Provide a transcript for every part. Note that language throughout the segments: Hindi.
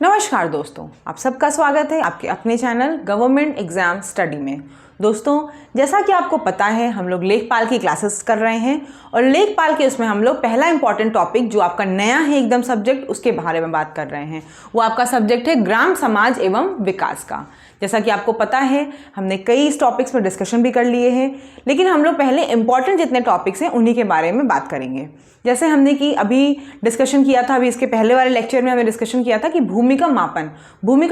नमस्कार दोस्तों, आप सबका स्वागत है आपके अपने चैनल गवर्नमेंट एग्जाम स्टडी में। दोस्तों, जैसा कि आपको पता है हम लोग लेखपाल की क्लासेस कर रहे हैं और लेखपाल के उसमें हम लोग पहला इंपॉर्टेंट टॉपिक जो आपका नया है एकदम सब्जेक्ट, उसके बारे में बात कर रहे हैं। वो आपका सब्जेक्ट है ग्राम समाज एवं विकास का। जैसा कि आपको पता है हमने कई इस टॉपिक्स पर डिस्कशन भी कर लिए हैं, लेकिन हम लोग पहले इंपॉर्टेंट जितने टॉपिक्स हैं उन्हीं के बारे में बात करेंगे। जैसे हमने कि अभी डिस्कशन किया था, अभी इसके पहले वाले लेक्चर में हमने डिस्कशन किया था कि भूमिका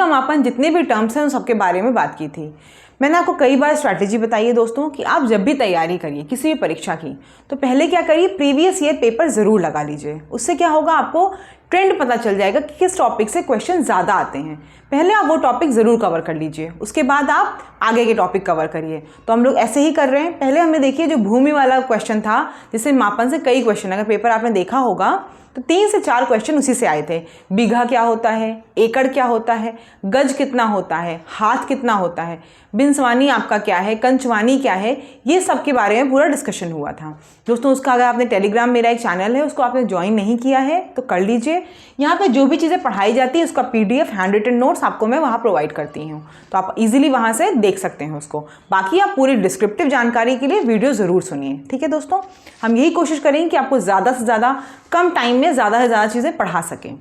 मापन जितने भी टर्म्स हैं उन सबके बारे में बात की थी। मैंने आपको कई बार स्ट्रैटेजी बताई है दोस्तों कि आप जब भी तैयारी करिए किसी भी परीक्षा की, तो पहले क्या करिए, प्रीवियस ईयर पेपर ज़रूर लगा लीजिए। उससे क्या होगा, आपको ट्रेंड पता चल जाएगा कि किस टॉपिक से क्वेश्चन ज़्यादा आते हैं। पहले आप वो टॉपिक ज़रूर कवर कर लीजिए, उसके बाद आप आगे के टॉपिक कवर करिए। तो हम लोग ऐसे ही कर रहे हैं। पहले हमने देखिए जो भूमि वाला क्वेश्चन था, जिससे मापन से कई क्वेश्चन, अगर पेपर आपने देखा होगा तो 3 से 4 क्वेश्चन उसी से आए थे। बीघा क्या होता है, एकड़ क्या होता है, गज कितना होता है, हाथ कितना होता है, बिंसवानी आपका क्या है, कंचवानी क्या है, ये सब के बारे में पूरा डिस्कशन हुआ था। दोस्तों, उसका अगर आपने टेलीग्राम, मेरा एक चैनल है, उसको आपने ज्वाइन नहीं किया है तो कर लीजिए। यहाँ पे जो भी चीज़ें पढ़ाई जाती है उसका PDF हैंड रिटन नोट्स आपको मैं वहाँ प्रोवाइड करती हूँ, तो आप इजीली वहाँ से देख सकते हैं उसको। बाकी आप पूरी डिस्क्रिप्टिव जानकारी के लिए वीडियो ज़रूर सुनिए। ठीक है दोस्तों, हम यही कोशिश करेंगे कि आपको ज़्यादा से ज़्यादा कम टाइम में ज़्यादा से ज़्यादा चीज़ें पढ़ा सकें।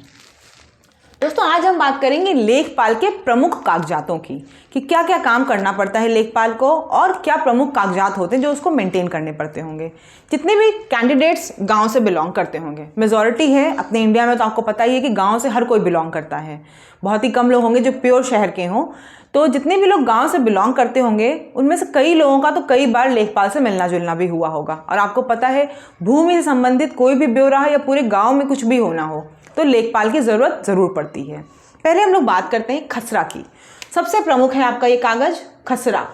दोस्तों, आज हम बात करेंगे लेखपाल के प्रमुख कागजातों की, कि क्या क्या काम करना पड़ता है लेखपाल को और क्या प्रमुख कागजात होते हैं जो उसको मेंटेन करने पड़ते होंगे। जितने भी कैंडिडेट्स गांव से बिलोंग करते होंगे, मेजॉरिटी है अपने इंडिया में, तो आपको पता ही है कि गांव से हर कोई बिलोंग करता है। बहुत ही कम लोग होंगे जो प्योर शहर के हों। तो जितने भी लोग गांव से बिलोंग करते होंगे उनमें से कई लोगों का तो कई बार लेखपाल से मिलना जुलना भी हुआ होगा। और आपको पता है भूमि से संबंधित कोई भी ब्यौरा हो या पूरे गाँव में कुछ भी होना हो तो लेखपाल की ज़रूरत ज़रूर पड़ती है। पहले हम लोग बात करते हैं खसरा की। सबसे प्रमुख है आपका ये कागज़ खसरा।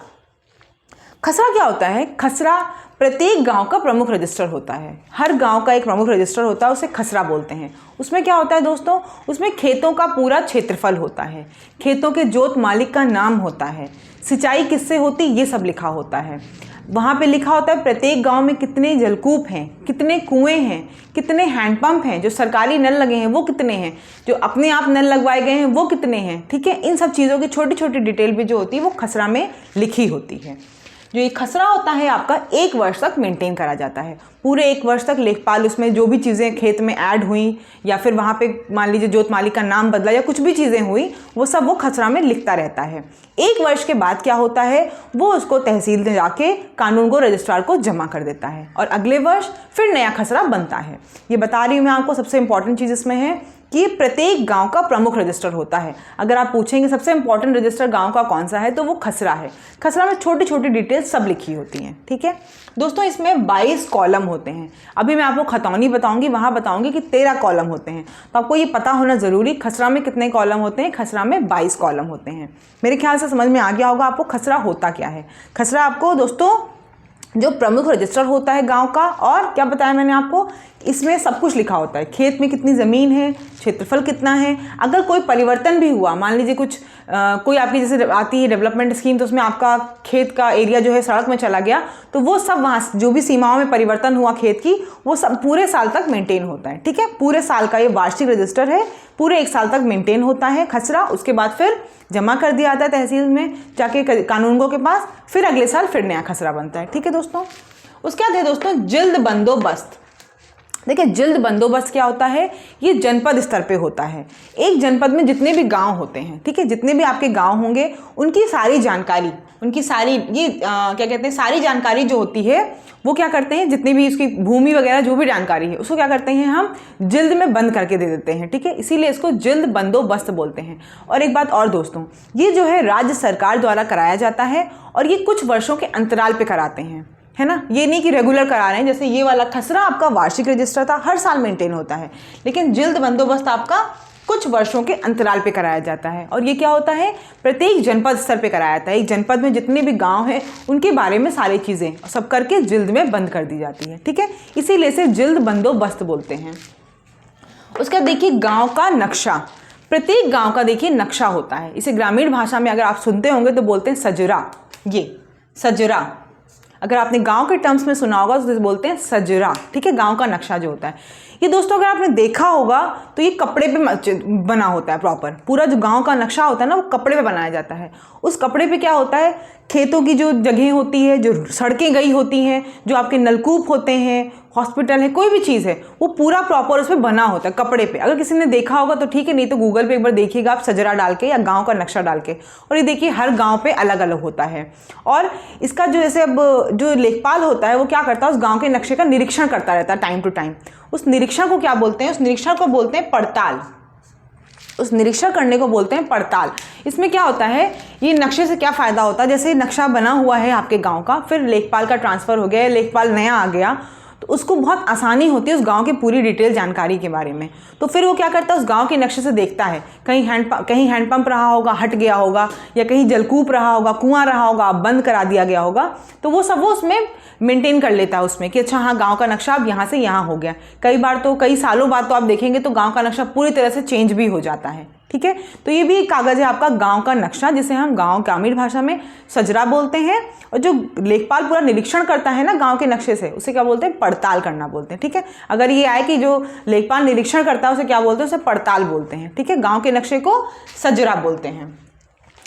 खसरा क्या होता है? खसरा प्रत्येक गांव का प्रमुख रजिस्टर होता है। हर गांव का एक प्रमुख रजिस्टर होता है, उसे खसरा बोलते हैं। उसमें क्या होता है दोस्तों, उसमें खेतों का पूरा क्षेत्रफल होता है, खेतों के जोत मालिक का नाम होता है, सिंचाई किससे होती ये सब लिखा होता है। वहाँ पे लिखा होता है प्रत्येक गांव में कितने जलकूप हैं, कितने कुएं हैं, कितने हैंडपंप हैं, जो सरकारी नल लगे हैं वो कितने हैं, जो अपने आप नल लगवाए गए हैं वो कितने हैं। ठीक है, इन सब चीज़ों की छोटी छोटी डिटेल भी जो होती है वो खसरा में लिखी होती है। जो ये खसरा होता है आपका 1 वर्ष तक मेंटेन करा जाता है। पूरे 1 वर्ष तक लेखपाल उसमें जो भी चीज़ें खेत में ऐड हुई या फिर वहाँ पे मान लीजिए जोत मालिक का नाम बदला या कुछ भी चीज़ें हुई, वो सब वो खसरा में लिखता रहता है। 1 वर्ष के बाद क्या होता है, वो उसको तहसील में जाके कानून को रजिस्ट्रार को जमा कर देता है और अगले वर्ष फिर नया खसरा बनता है। ये बता रही हूँ मैं आपको, सबसे इंपॉर्टेंट चीज़ इसमें है कि प्रत्येक गांव का प्रमुख रजिस्टर होता है। अगर आप पूछेंगे सबसे इंपॉर्टेंट रजिस्टर गांव का कौन सा है तो वो खसरा है। खसरा में छोटी छोटी डिटेल्स सब लिखी होती हैं। ठीक है दोस्तों, इसमें 22 कॉलम होते हैं। अभी मैं आपको खतौनी बताऊंगी, वहां बताऊंगी कि 13 कॉलम होते हैं, तो आपको ये पता होना जरूरी खसरा में कितने कॉलम होते हैं। खसरा में 22 कॉलम होते हैं। मेरे ख्याल से समझ में आ गया होगा आपको खसरा होता क्या है। खसरा आपको दोस्तों जो प्रमुख रजिस्टर होता है गांव का, और क्या बताया मैंने आपको, इसमें सब कुछ लिखा होता है। खेत में कितनी ज़मीन है, क्षेत्रफल कितना है, अगर कोई परिवर्तन भी हुआ, मान लीजिए कुछ कोई आपकी जैसे आती है डेवलपमेंट स्कीम, तो उसमें आपका खेत का एरिया जो है सड़क में चला गया, तो वो सब वहाँ जो भी सीमाओं में परिवर्तन हुआ खेत की, वो सब पूरे साल तक मेंटेन होता है। ठीक है, पूरे साल का ये वार्षिक रजिस्टर है, पूरे 1 साल तक मेंटेन होता है खसरा। उसके बाद फिर जमा कर दिया जाता है तहसील में जाके कानूनगो के पास, फिर अगले साल फिर नया खसरा बनता है। ठीक है दोस्तों, उसके बाद है दोस्तों जिल्द बंदोबस्त। देखिए, जिल्द बंदोबस्त क्या होता है, ये जनपद स्तर पे होता है। एक जनपद में जितने भी गांव होते हैं, ठीक है, जितने भी आपके गांव होंगे उनकी सारी जानकारी, उनकी सारी ये क्या कहते हैं, सारी जानकारी जो होती है वो क्या करते हैं, जितनी भी उसकी भूमि वगैरह जो भी जानकारी है उसको क्या करते हैं, हम जिल्द में बंद करके दे देते हैं। ठीक है, इसीलिए इसको जिल्द बंदोबस्त बोलते हैं। और एक बात और दोस्तों, ये जो है राज्य सरकार द्वारा कराया जाता है और ये कुछ वर्षों के अंतराल पे कराते हैं, है ना। ये नहीं कि रेगुलर करा रहे हैं। जैसे ये वाला खसरा आपका वार्षिक रजिस्टर था, हर साल मेंटेन होता है, लेकिन जिल्द बंदोबस्त आपका कुछ वर्षों के अंतराल पे कराया जाता है। और ये क्या होता है, प्रत्येक जनपद स्तर पे कराया जाता है। एक जनपद में जितने भी गांव हैं उनके बारे में सारी चीज़ें सब करके जिल्द में बंद कर दी जाती है। ठीक है, इसीलिए इसे जिल्द बंदोबस्त बोलते हैं। उसका देखिए गाँव का नक्शा, प्रत्येक गाँव का देखिए नक्शा होता है। इसे ग्रामीण भाषा में अगर आप सुनते होंगे तो बोलते हैं सजरा। ये सजरा अगर आपने गांव के टर्म्स में सुना होगा तो बोलते हैं सजरा, ठीक है, गांव का नक्शा जो होता है। ये दोस्तों अगर आपने देखा होगा तो ये कपड़े पे बना होता है प्रॉपर, पूरा जो गांव का नक्शा होता है ना वो कपड़े पे बनाया जाता है। उस कपड़े पे क्या होता है, खेतों की जो जगह होती है, जो सड़कें गई होती हैं, जो आपके नलकूप होते हैं, हॉस्पिटल है, कोई भी चीज़ है, वो पूरा प्रॉपर उसमें बना होता है कपड़े पे। अगर किसी ने देखा होगा तो ठीक है, नहीं तो गूगल पे एक बार देखिएगा आप सजरा डाल के या गांव का नक्शा डाल के, और ये देखिए हर गांव पे अलग अलग होता है। और इसका जो जैसे अब जो लेखपाल होता है वो क्या करता है, उस गाँव के नक्शे का निरीक्षण करता रहता है टाइम टू टाइम। उस निरीक्षण को क्या बोलते हैं, उस निरीक्षण को बोलते हैं पड़ताल। उस निरीक्षण करने को बोलते हैं पड़ताल। इसमें क्या होता है, ये नक्शे से क्या फ़ायदा होता है, जैसे नक्शा बना हुआ है आपके गांव का, फिर लेखपाल का ट्रांसफ़र हो गया, लेखपाल नया आ गया, तो उसको बहुत आसानी होती है उस गांव की पूरी डिटेल जानकारी के बारे में। तो फिर वो क्या करता है, उस गांव के नक्शे से देखता है, कहीं हैंडपंप रहा होगा, हट गया होगा, या कहीं जलकूप रहा होगा, कुआं रहा होगा, बंद करा दिया गया होगा, तो वो सब वो उसमें मेंटेन कर लेता है उसमें कि अच्छा हाँ गांव का नक्शा अब यहाँ से यहाँ हो गया। कई बार तो कई सालों बाद तो आप देखेंगे तो गांव का नक्शा पूरी तरह से चेंज भी हो जाता है, ठीक है। तो ये भी एक कागज़ है आपका गांव का नक्शा, जिसे हम गांव ग्रामीण भाषा में सजरा बोलते हैं। और जो लेखपाल पूरा निरीक्षण करता है ना गांव के नक्शे से, उसे क्या बोलते हैं, पड़ताल करना बोलते हैं, ठीक है। अगर ये आए कि जो लेखपाल निरीक्षण करता है उसे क्या बोलते हैं, उसे पड़ताल बोलते हैं, ठीक है। गाँव के नक्शे को सजरा बोलते हैं।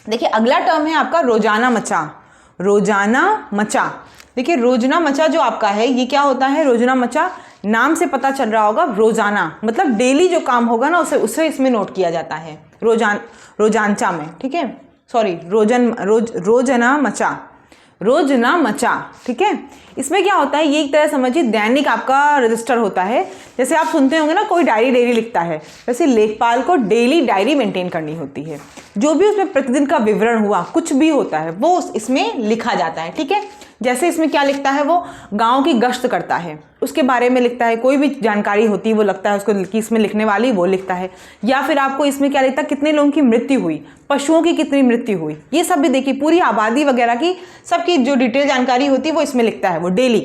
देखिए अगला टर्म है आपका रोजाना मचा। रोजाना मचा, देखिए रोजना मचा जो आपका है ये क्या होता है, रोजना मचा नाम से पता चल रहा होगा, रोजाना मतलब डेली जो काम होगा ना उसे इसमें नोट किया जाता है रोजांचा में, ठीक है, सॉरी रोजना मचा, रोजना मचा, ठीक है। इसमें क्या होता है, ये एक तरह समझिए दैनिक आपका रजिस्टर होता है। जैसे आप सुनते होंगे ना कोई डायरी लिखता है, वैसे लेखपाल को डेली डायरी मेंटेन करनी होती है। जो भी उसमें प्रतिदिन का विवरण हुआ, कुछ भी होता है वो इसमें लिखा जाता है, ठीक है। जैसे इसमें क्या लिखता है, वो गांव की गश्त करता है उसके बारे में लिखता है, कोई भी जानकारी होती है वो लगता है उसको कि इसमें लिखने वाली वो लिखता है। या फिर आपको इसमें क्या लिखता है, कितने लोगों की मृत्यु हुई, पशुओं की कितनी मृत्यु हुई, ये सब भी देखिए पूरी आबादी वगैरह की सबकी जो डिटेल जानकारी होती है वो इसमें लिखता है। वो डेली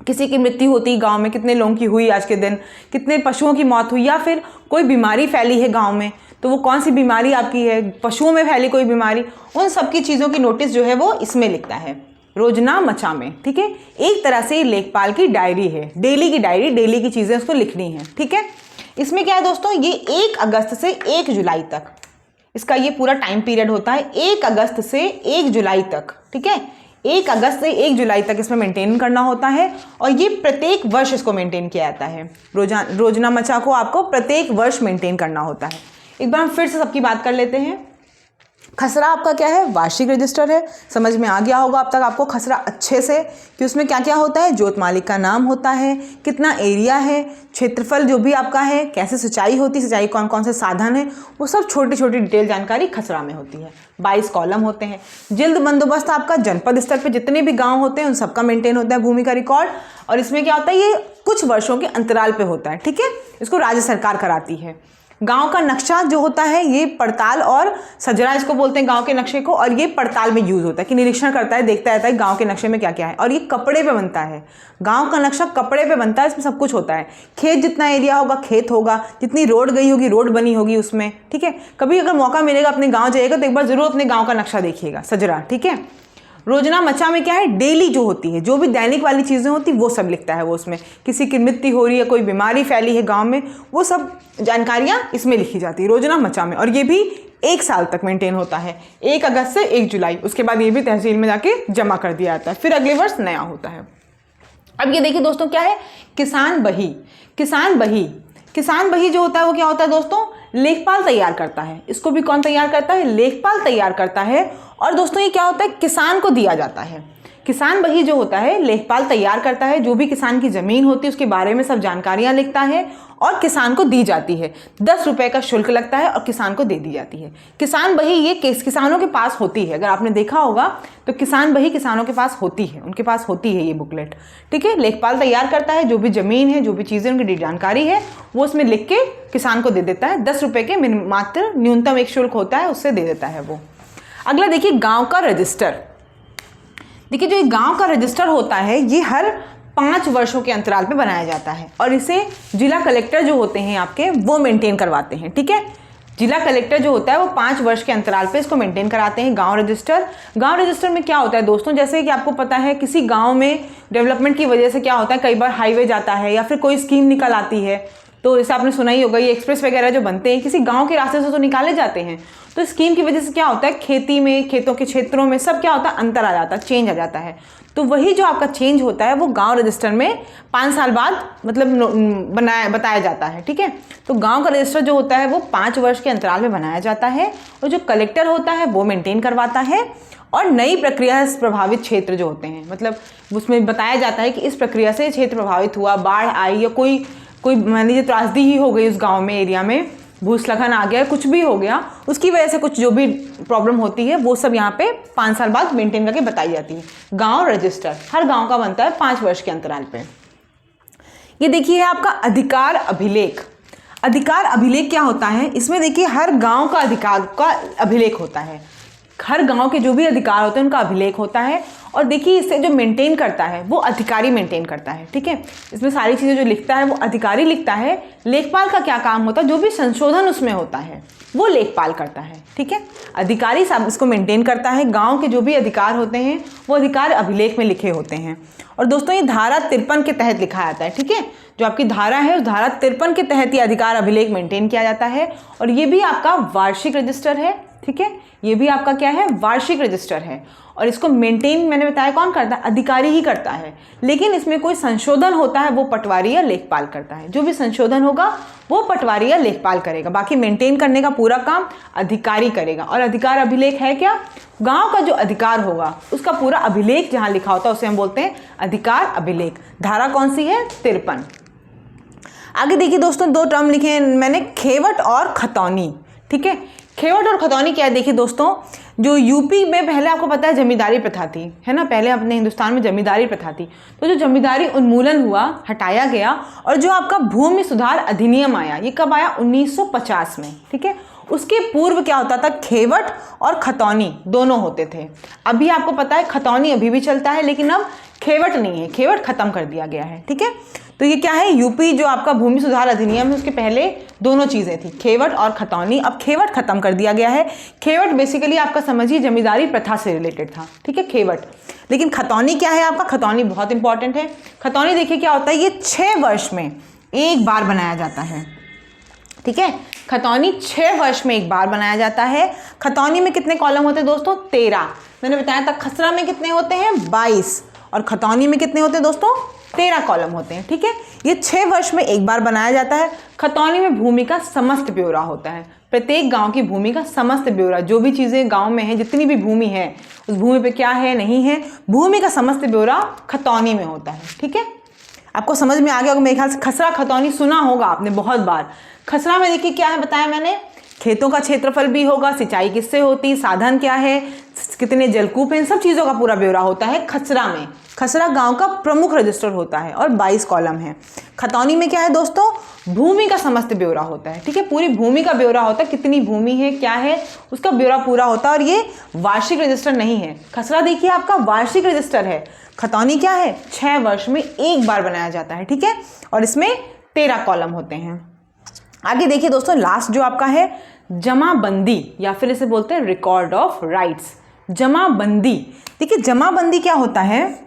किसी की मृत्यु होती गांव में, कितने लोगों की हुई आज के दिन, कितने पशुओं की मौत हुई, या फिर कोई बीमारी फैली है गाँव में तो वो कौन सी बीमारी आपकी है, पशुओं में फैली कोई बीमारी, उन सब की चीज़ों की नोटिस जो है वो इसमें लिखता है रोजना मचा में, ठीक है। एक तरह से लेखपाल की डायरी है, डेली की डायरी, डेली की चीज़ें उसको लिखनी है, ठीक है। इसमें क्या है दोस्तों, ये 1 अगस्त से 1 जुलाई तक इसका ये पूरा टाइम पीरियड होता है, 1 अगस्त से 1 जुलाई तक, ठीक है। 1 अगस्त से 1 जुलाई तक इसमें मेंटेन करना होता है, और ये प्रत्येक वर्ष इसको मेंटेन किया जाता है। रोजना मचा को आपको प्रत्येक वर्ष मेंटेन करना होता है। एक बार हम फिर से सबकी बात कर लेते हैं। खसरा आपका क्या है, वार्षिक रजिस्टर है। समझ में आ गया होगा अब तक आपको खसरा अच्छे से कि उसमें क्या क्या होता है, जोत मालिक का नाम होता है, कितना एरिया है, क्षेत्रफल जो भी आपका है, कैसे सिंचाई होती है, सिंचाई कौन कौन से साधन है, वो सब छोटी छोटी डिटेल जानकारी खसरा में होती है। 22 कॉलम होते हैं। जिल्द बंदोबस्त आपका जनपद स्तर पर जितने भी गाँव होते हैं उन सबका मेंटेन होता है भूमि का रिकॉर्ड। और इसमें क्या होता है, ये कुछ वर्षों के अंतराल पे होता है, ठीक है। इसको राज्य सरकार कराती है। गांव का नक्शा जो होता है ये पड़ताल और सजरा इसको बोलते हैं गांव के नक्शे को, और ये पड़ताल में यूज़ होता है कि निरीक्षण करता है, देखता रहता है गांव के नक्शे में क्या क्या है। और ये कपड़े पे बनता है, गांव का नक्शा कपड़े पे बनता है, इसमें सब कुछ होता है। खेत जितना एरिया होगा खेत होगा, जितनी रोड गई होगी रोड बनी होगी उसमें, ठीक है। कभी अगर मौका मिलेगा अपने गाँव जाइएगा तो एक बार ज़रूर अपने गाँव का नक्शा देखिएगा, सजरा, ठीक है। रोजना मचा में क्या है, डेली जो होती है, जो भी दैनिक वाली चीज़ें होती वो सब लिखता है वो उसमें। किसी की मृत्यु हो रही है, कोई बीमारी फैली है गांव में, वो सब जानकारियां इसमें लिखी जाती है रोजना मचा में। और ये भी 1 साल तक मेंटेन होता है, 1 अगस्त से 1 जुलाई। उसके बाद ये भी तहसील में जाके जमा कर दिया जाता है, फिर अगले वर्ष नया होता है। अब ये देखिए दोस्तों क्या है, किसान बही। किसान बही जो होता है वो क्या होता है दोस्तों, लेखपाल तैयार करता है। इसको भी कौन तैयार करता है, लेखपाल तैयार करता है। और दोस्तों ये क्या होता है, किसान को दिया जाता है। किसान बही जो होता है लेखपाल तैयार करता है, जो भी किसान की ज़मीन होती है उसके बारे में सब जानकारियाँ लिखता है और किसान को दी जाती है। 10 रुपये का शुल्क लगता है और किसान को दे दी जाती है। किसान बही ये किसानों के पास होती है, अगर आपने देखा होगा तो किसान बही किसानों के पास होती है, उनके पास होती है ये बुकलेट, ठीक है। लेखपाल तैयार करता है, जो भी ज़मीन है, जो भी चीज़ें उनकी जानकारी है वो उसमें लिख के किसान को दे देता है। 10 रुपये के मात्र न्यूनतम एक शुल्क होता है, उससे दे देता है वो। अगला देखिए गाँव का रजिस्टर। देखिए जो गांव का रजिस्टर होता है ये हर 5 वर्षों के अंतराल पे बनाया जाता है और इसे जिला कलेक्टर जो होते हैं आपके वो मेंटेन करवाते हैं, ठीक है। जिला कलेक्टर जो होता है वो 5 वर्ष के अंतराल पे इसको मेंटेन कराते हैं। गांव रजिस्टर में क्या होता है दोस्तों, जैसे कि आपको पता है किसी गांव में डेवलपमेंट की वजह से क्या होता है, कई बार हाईवे जाता है या फिर कोई स्कीम निकल आती है, तो जैसे आपने सुना ही होगा ये एक्सप्रेस वगैरह जो बनते हैं किसी गांव के रास्ते से तो निकाले जाते हैं, तो स्कीम की वजह से क्या होता है खेती में, खेतों के क्षेत्रों में सब क्या होता है, अंतर आ जाता है, चेंज आ जाता है। तो वही जो आपका चेंज होता है वो गांव रजिस्टर में 5 साल बाद मतलब बताया जाता है। ठीक है, तो गांव का रजिस्टर जो होता है वो 5 वर्ष के अंतराल में बनाया जाता है और जो कलेक्टर होता है वो मेंटेन करवाता है। और नई प्रक्रिया से प्रभावित क्षेत्र जो होते हैं, मतलब उसमें बताया जाता है कि इस प्रक्रिया से क्षेत्र प्रभावित हुआ, बाढ़ आई या कोई मान लीजिए त्रासदी ही हो गई उस गाँव में, एरिया में भूस्खलन आ गया, कुछ भी हो गया, उसकी वजह से कुछ जो भी प्रॉब्लम होती है वो सब यहाँ पे 5 साल बाद मेंटेन करके बताई जाती है। गांव रजिस्टर हर गांव का बनता है 5 वर्ष के अंतराल पे। ये देखिए है आपका अधिकार अभिलेख। अधिकार अभिलेख क्या होता है, इसमें देखिए हर गांव का अधिकार का अभिलेख होता है, हर गांव के जो भी अधिकार होते हैं उनका अभिलेख होता है। और देखिए इसे जो मेंटेन करता है वो अधिकारी मेंटेन करता है। ठीक है, इसमें सारी चीज़ें जो लिखता है वो अधिकारी लिखता है। लेखपाल का क्या काम होता है, जो भी संशोधन उसमें होता है वो लेखपाल करता है। ठीक है, अधिकारी साहब इसको मेंटेन करता है। गांव के जो भी अधिकार होते हैं वो अधिकार अभिलेख में लिखे होते हैं। और दोस्तों ये धारा 53 के तहत लिखा जाता है। ठीक है, जो आपकी धारा है उस धारा 53 के तहत ये अधिकार अभिलेख मेंटेन किया जाता है। और ये भी आपका वार्षिक रजिस्टर है। ठीक है, ये भी आपका क्या है, वार्षिक रजिस्टर है। और इसको मेंटेन मैंने बताया कौन करता है, अधिकारी ही करता है। लेकिन इसमें कोई संशोधन होता है वो पटवारी या लेखपाल करता है। जो भी संशोधन होगा वो पटवारी या लेखपाल करेगा, बाकी मेंटेन करने का पूरा काम अधिकारी करेगा। और अधिकार अभिलेख है क्या, गांव का जो अधिकार होगा उसका पूरा अभिलेख जहां लिखा होता है उसे हम बोलते हैं अधिकार अभिलेख। धारा कौन सी है, 53। आगे देखिए दोस्तों 2 टर्म लिखे हैं मैंने, खेवट और खतौनी। ठीक है, खेवट और खतौनी क्या है, देखिए दोस्तों जो यूपी में पहले आपको पता है जमींदारी प्रथा थी, है ना, पहले अपने हिंदुस्तान में जमींदारी प्रथा थी। तो जो जमींदारी उन्मूलन हुआ, हटाया गया, और जो आपका भूमि सुधार अधिनियम आया, ये कब आया, 1950 में। ठीक है, उसके पूर्व क्या होता था, खेवट और खतौनी दोनों होते थे। अभी आपको पता है खतौनी अभी भी चलता है, लेकिन अब खेवट नहीं है, खेवट खत्म कर दिया गया है। ठीक है, तो ये क्या है, यूपी जो आपका भूमि सुधार अधिनियम है उसके पहले दोनों चीज़ें थी, खेवट और खतौनी। अब खेवट खत्म कर दिया गया है। खेवट बेसिकली आपका समझिए जमींदारी प्रथा से रिलेटेड था। ठीक है, खेवट। लेकिन खतौनी क्या है आपका, खतौनी बहुत इंपॉर्टेंट है। खतौनी देखिए क्या होता है, ये 6 वर्ष में एक बार बनाया जाता है। ठीक है, खतौनी 6 वर्ष में एक बार बनाया जाता है। खतौनी में कितने कॉलम होते हैं दोस्तों, 13। मैंने बताया था खसरा में कितने होते हैं, 22, और खतौनी में कितने होते हैं दोस्तों, 13 कॉलम होते हैं। ठीक है, ये 6 वर्ष में एक बार बनाया जाता है। खतौनी में भूमि का समस्त ब्यौरा होता है, प्रत्येक गांव की भूमि का समस्त ब्यौरा, जो भी चीज़ें गांव में हैं, जितनी भी भूमि है, उस भूमि पे क्या है नहीं है, भूमि का समस्त ब्यौरा खतौनी में होता है। ठीक है, आपको समझ में आ गया होगा मेरे ख्याल से। खसरा खतौनी सुना होगा आपने बहुत बार। खसरा में देखिए क्या है बताया मैंने, खेतों का क्षेत्रफल भी होगा, सिंचाई किससे होती, साधन क्या है, कितने जलकूप हैं, इन सब चीज़ों का पूरा ब्यौरा होता है खसरा में। खसरा गांव का प्रमुख रजिस्टर होता है और 22 कॉलम है। खतौनी में क्या है दोस्तों, भूमि का समस्त ब्यौरा होता है। ठीक है, पूरी भूमि का ब्यौरा होता है, कितनी भूमि है क्या है उसका ब्यौरा पूरा होता है। और ये वार्षिक रजिस्टर नहीं है। खसरा देखिए आपका वार्षिक रजिस्टर है। खतौनी क्या है, 6 वर्ष में एक बार बनाया जाता है। ठीक है, और इसमें 13 कॉलम होते हैं। आगे देखिए दोस्तों लास्ट जो आपका है जमाबंदी, या फिर इसे बोलते हैं रिकॉर्ड ऑफ राइट्स। जमाबंदी, देखिए जमाबंदी क्या होता है,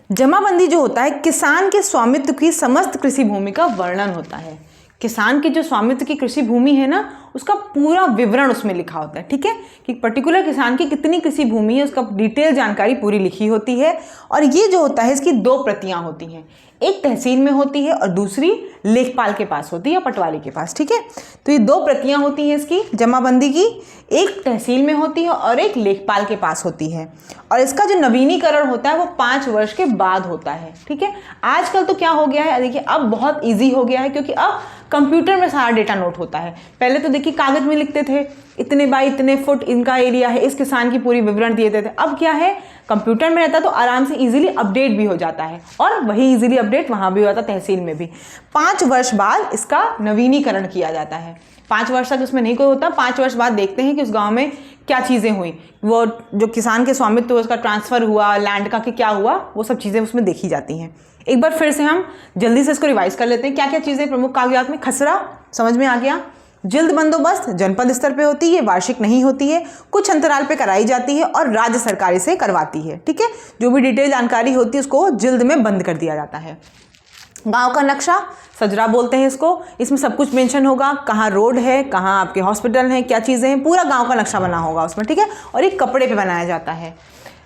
जमाबंदी जो होता है किसान के स्वामित्व की समस्त कृषि भूमि का वर्णन होता है। किसान की जो स्वामित्व की कृषि भूमि है ना, उसका पूरा विवरण उसमें लिखा होता है। ठीक है, कि पर्टिकुलर किसान की कितनी कृषि भूमि है उसका डिटेल जानकारी पूरी लिखी होती है। और ये जो होता है इसकी 2 प्रतियां होती हैं, एक तहसील में होती है और दूसरी लेखपाल के पास होती है, पटवारी के पास। ठीक है, तो ये 2 प्रतियां होती हैं इसकी जमाबंदी की, एक तहसील में होती है और एक लेखपाल के पास होती है। और इसका जो नवीनीकरण होता है वो 5 वर्ष के बाद होता है। ठीक है, आजकल तो क्या हो गया है, देखिए अब बहुत ईजी हो गया है, क्योंकि अब कंप्यूटर में सारा डेटा नोट होता है। पहले तो देखिए कागज में लिखते थे, इतने बाई इतने फुट इनका एरिया है, इस किसान की पूरी विवरण दिए थे। अब क्या है, कंप्यूटर में रहता तो आराम से इजीली अपडेट भी हो जाता है, और वही इजीली अपडेट वहाँ भी हो जाता, तहसील में भी। 5 वर्ष बाद इसका नवीनीकरण किया जाता है। 5 वर्ष तक उसमें नहीं कोई होता, 5 वर्ष बाद देखते हैं कि उस गाँव में क्या चीज़ें हुई, वो जो किसान के स्वामित्व तो उसका ट्रांसफ़र हुआ, लैंड का कि क्या हुआ, वो सब चीज़ें उसमें देखी जाती हैं। एक बार फिर से हम जल्दी से इसको रिवाइज कर लेते हैं, क्या क्या चीज़ें प्रमुख कागजात में। खसरा समझ में आ गया, जिल्द बंदोबस्त जनपद स्तर पे होती है, वार्षिक नहीं होती है, कुछ अंतराल पे कराई जाती है और राज्य सरकार से करवाती है। ठीक है, जो भी डिटेल जानकारी होती है उसको जिल्द में बंद कर दिया जाता है। गांव का नक्शा, सजरा बोलते हैं इसको, इसमें सब कुछ मेंशन होगा, कहाँ रोड है, कहाँ आपके हॉस्पिटल हैं, क्या चीज़ें हैं, पूरा गांव का नक्शा बना होगा उसमें। ठीक है, और एक कपड़े पे बनाया जाता है।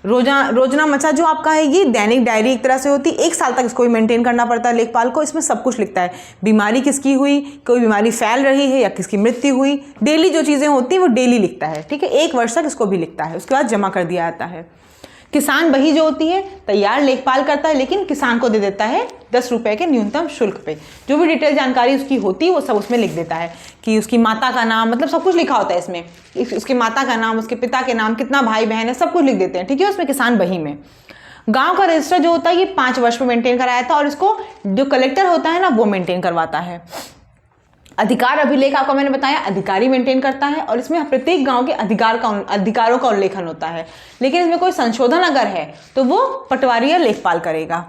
रोजना मचा जो आपका है ये दैनिक डायरी एक तरह से होती है, 1 साल तक इसको भी मेंटेन करना पड़ता है लेखपाल को। इसमें सब कुछ लिखता है, बीमारी किसकी हुई, कोई बीमारी फैल रही है या किसकी मृत्यु हुई, डेली जो चीज़ें होती हैं वो डेली लिखता है। ठीक है, 1 वर्ष तक इसको भी लिखता है, उसके बाद जमा कर दिया जाता है। किसान बही जो होती है तैयार लेखपाल करता है, लेकिन किसान को दे देता है 10 रुपये के न्यूनतम शुल्क पे। जो भी डिटेल जानकारी उसकी होती है वो सब उसमें लिख देता है कि उसकी माता का नाम, मतलब सब कुछ लिखा होता है इसमें, उसके माता का नाम, उसके पिता के नाम, कितना भाई बहन है, सब कुछ लिख देते हैं। ठीक है, उसमें किसान बही में। गांव का रजिस्टर जो होता है ये 5 वर्ष में मेंटेन कराया था और इसको जो कलेक्टर होता है ना वो मेंटेन करवाता है। अधिकार अभिलेख आपको मैंने बताया अधिकारी मेंटेन करता है और इसमें प्रत्येक गांव के अधिकारों का उल्लेखन होता है, लेकिन इसमें कोई संशोधन अगर है तो वो पटवारी या लेखपाल करेगा।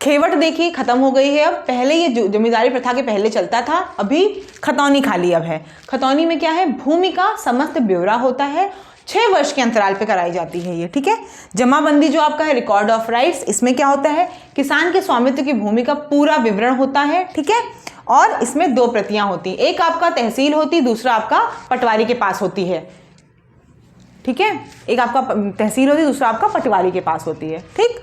खेवट देखिए खत्म हो गई है अब, पहले ये जमींदारी प्रथा के पहले चलता था, अभी खतौनी खाली अब है। खतौनी में क्या है, भूमि का समस्त ब्यौरा होता है, 6 वर्ष के अंतराल पे कराई जाती है ये। ठीक है, जमाबंदी जो आपका है रिकॉर्ड ऑफ राइट्स, इसमें क्या होता है, किसान के स्वामित्व की भूमि का पूरा विवरण होता है। ठीक है, और इसमें 2 प्रतियां होती हैं, एक आपका तहसील होती, दूसरा आपका पटवारी के पास होती है। ठीक है, एक आपका तहसील होती, दूसरा आपका पटवारी के पास होती है। ठीक,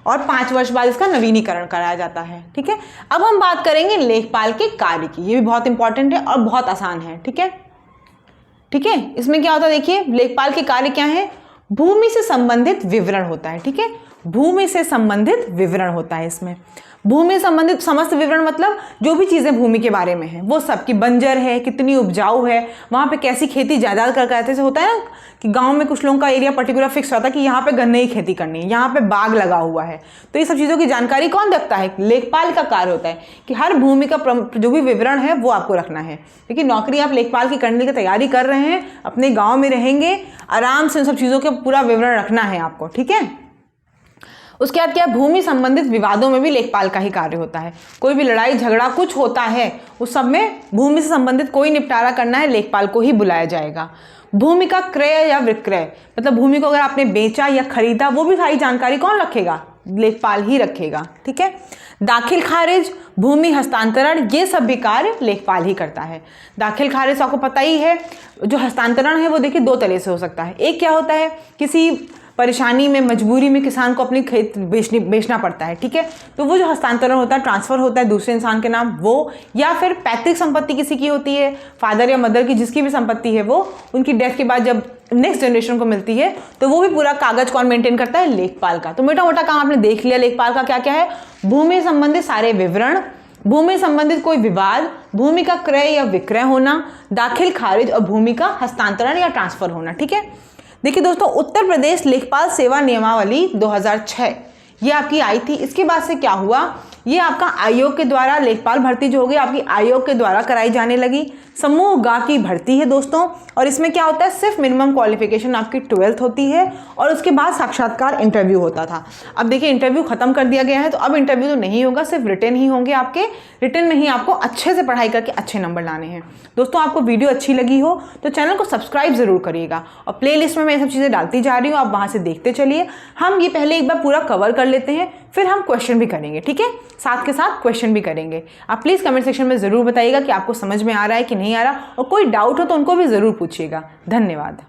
और 5 वर्ष बाद इसका नवीनीकरण कराया जाता है। ठीक है, अब हम बात करेंगे लेखपाल के कार्य की, ये भी बहुत इंपॉर्टेंट है और बहुत आसान है। ठीक है, ठीक है, इसमें क्या होता है देखिए, लेखपाल के कार्य क्या है, भूमि से संबंधित विवरण होता है। ठीक है, भूमि से संबंधित विवरण होता है इसमें। भूमि संबंधित समस्त विवरण मतलब जो भी चीज़ें भूमि के बारे में है वो सब, कि बंजर है, कितनी उपजाऊ है, वहाँ पे कैसी खेती जायदाद कर ऐसे होता है ना कि गांव में कुछ लोगों का एरिया पर्टिकुलर फिक्स होता है कि यहाँ पे गन्ने की खेती करनी है, यहाँ पे बाग लगा हुआ है, तो ये सब चीज़ों की जानकारी कौन रखता है, लेखपाल का कार्य होता है कि हर भूमि का जो भी विवरण है वो आपको रखना है। देखिए नौकरी आप लेखपाल की करने की तैयारी कर रहे हैं, अपने गाँव में रहेंगे, आराम से उन सब चीज़ों का पूरा विवरण रखना है आपको। ठीक है, उसके बाद क्या, भूमि संबंधित विवादों में भी लेखपाल का ही कार्य होता है। कोई भी लड़ाई झगड़ा कुछ होता है उस सब में भूमि से संबंधित कोई निपटारा करना है, लेखपाल को ही बुलाया जाएगा। भूमि का क्रय या विक्रय, मतलब भूमि को अगर आपने बेचा या खरीदा वो भी सारी जानकारी कौन रखेगा, लेखपाल ही रखेगा। ठीक है, दाखिल खारिज, भूमि हस्तांतरण, ये सब भी कार्य लेखपाल ही करता है। दाखिल खारिज आपको पता ही है, जो हस्तांतरण है वो देखिए 2 तरह से हो सकता है। एक क्या होता है, किसी परेशानी में, मजबूरी में किसान को अपनी खेत बेचना पड़ता है। ठीक है, तो वो जो हस्तांतरण होता है, ट्रांसफ़र होता है दूसरे इंसान के नाम, वो, या फिर पैतृक संपत्ति किसी की होती है, फादर या मदर की, जिसकी भी संपत्ति है वो उनकी डेथ के बाद जब नेक्स्ट जनरेशन को मिलती है तो वो भी पूरा कागज कौन मेंटेन करता है, लेखपाल का। तो मोटा मोटा काम आपने देख लिया लेखपाल का क्या क्या है, भूमि संबंधित सारे विवरण, भूमि संबंधित कोई विवाद, भूमि का क्रय या विक्रय होना, दाखिल खारिज और भूमि का हस्तांतरण या ट्रांसफर होना। ठीक है, देखिए दोस्तों, उत्तर प्रदेश लेखपाल सेवा नियमावली 2006 ये आपकी आई थी। इसके बाद से क्या हुआ, ये आपका आयोग के द्वारा लेखपाल भर्ती जो होगी आपकी आयोग के द्वारा कराई जाने लगी। समूह गा की भर्ती है दोस्तों, और इसमें क्या होता है, सिर्फ मिनिमम क्वालिफिकेशन आपकी 12th होती है और उसके बाद साक्षात्कार इंटरव्यू होता था। अब देखिए इंटरव्यू खत्म कर दिया गया है, तो अब इंटरव्यू तो नहीं होगा, सिर्फ रिटन ही होंगे आपके। रिटन में ही आपको अच्छे से पढ़ाई करके अच्छे नंबर लाने हैं। दोस्तों आपको वीडियो अच्छी लगी हो तो चैनल को सब्सक्राइब जरूर करिएगा, और प्ले लिस्ट में मैं ये सब चीज़ें डालती जा रही हूँ, आप वहाँ से देखते चलिए। हम ये पहले एक बार पूरा कवर कर लेते हैं, फिर हम क्वेश्चन भी करेंगे। ठीक है, साथ के साथ क्वेश्चन भी करेंगे। आप प्लीज़ कमेंट सेक्शन में ज़रूर बताइएगा कि आपको समझ में आ रहा है कि नहीं आ रहा, और कोई डाउट हो तो उनको भी ज़रूर पूछिएगा। धन्यवाद।